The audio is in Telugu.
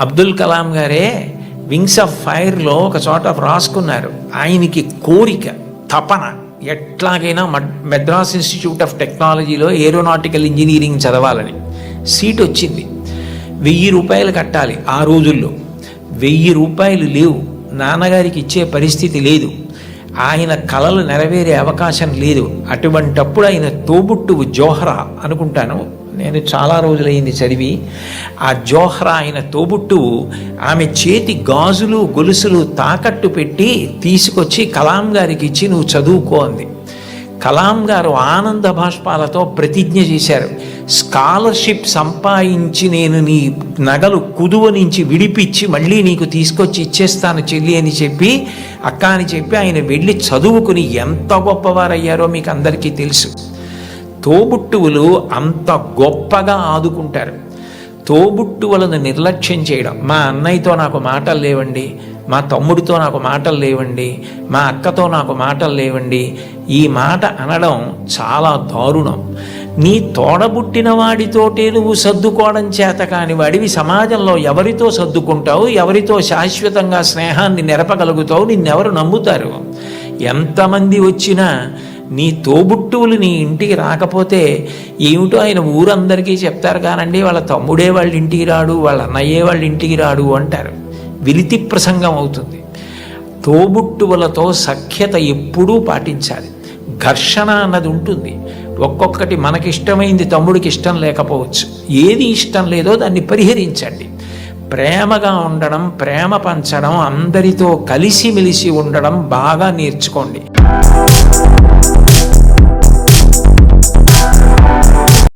అబ్దుల్ కలాం గారే వింగ్స్ ఆఫ్ ఫైర్లో ఒక చోట రాసుకున్నారు. ఆయనకి కోరిక, తపన ఎట్లాగైనా మెడ్రాస్ ఇన్స్టిట్యూట్ ఆఫ్ టెక్నాలజీలో ఏరోనాటికల్ ఇంజనీరింగ్ చదవాలని. సీట్ వచ్చింది. 1000 రూపాయలు కట్టాలి. ఆ రోజుల్లో 1000 రూపాయలు లేవు. నాన్నగారికి ఇచ్చే పరిస్థితి లేదు. ఆయన కలలు నెరవేరే అవకాశం లేదు. అటువంటప్పుడు ఆయన తోబుట్టువు జోహ్రా అనుకుంటాను, నేను చాలా రోజులైంది చదివి. ఆ జోహ్రా ఆయన తోబుట్టువు ఆమె చేతి గాజులు గొలుసులు తాకట్టు పెట్టి తీసుకొచ్చి కలాం గారికి ఇచ్చి నువ్వు చదువుకో అంది. కలాం గారు ఆనంద బాష్పాలతో ప్రతిజ్ఞ చేశారు, స్కాలర్షిప్ సంపాదించి నేను నీ నగలు కుదువ నుంచి విడిపించి మళ్ళీ నీకు తీసుకొచ్చి ఇచ్చేస్తాను చెల్లి అని చెప్పి, అక్క అని చెప్పి ఆయన వెళ్ళి చదువుకుని ఎంత గొప్పవారయ్యారో మీకు అందరికీ తెలుసు. తోబుట్టువులు అంత గొప్పగా ఆదుకుంటారు. తోబుట్టువులను నిర్లక్ష్యం చేయడం, మా అన్నయ్యతో నాకు మాటలు లేవండి, మా తమ్ముడితో నాకు మాటలు లేవండి, మా అక్కతో నాకు మాటలు లేవండి, ఈ మాట అనడం చాలా దారుణం. నీ తోడబుట్టిన వాడితోటే నువ్వు సర్దుకోవడం చేత కాని వాడివి సమాజంలో ఎవరితో సర్దుకుంటావు, ఎవరితో శాశ్వతంగా స్నేహాన్ని నెరపగలుగుతావు? నిన్నెవరు నమ్ముతారు? ఎంతమంది వచ్చినా నీ తోబుట్టువులు నీ ఇంటికి రాకపోతే ఏమిటో ఆయన ఊరందరికీ చెప్తారు కానండి, వాళ్ళ తమ్ముడే వాళ్ళ ఇంటికి రాడు, వాళ్ళ అన్నయ్యే వాళ్ళ ఇంటికి రాడు అంటారు. విలితి ప్రసంగం అవుతుంది. తోబుట్టువులతో సఖ్యత ఎప్పుడూ పాటించాలి. ఘర్షణ అన్నది ఉంటుంది. ఒక్కొక్కటి మనకిష్టమైంది తమ్ముడికి ఇష్టం లేకపోవచ్చు. ఏది ఇష్టం లేదో దాన్ని పరిహరించండి. ప్రేమగా ఉండడం, ప్రేమ పంచడం, అందరితో కలిసిమెలిసి ఉండడం బాగా నేర్చుకోండి.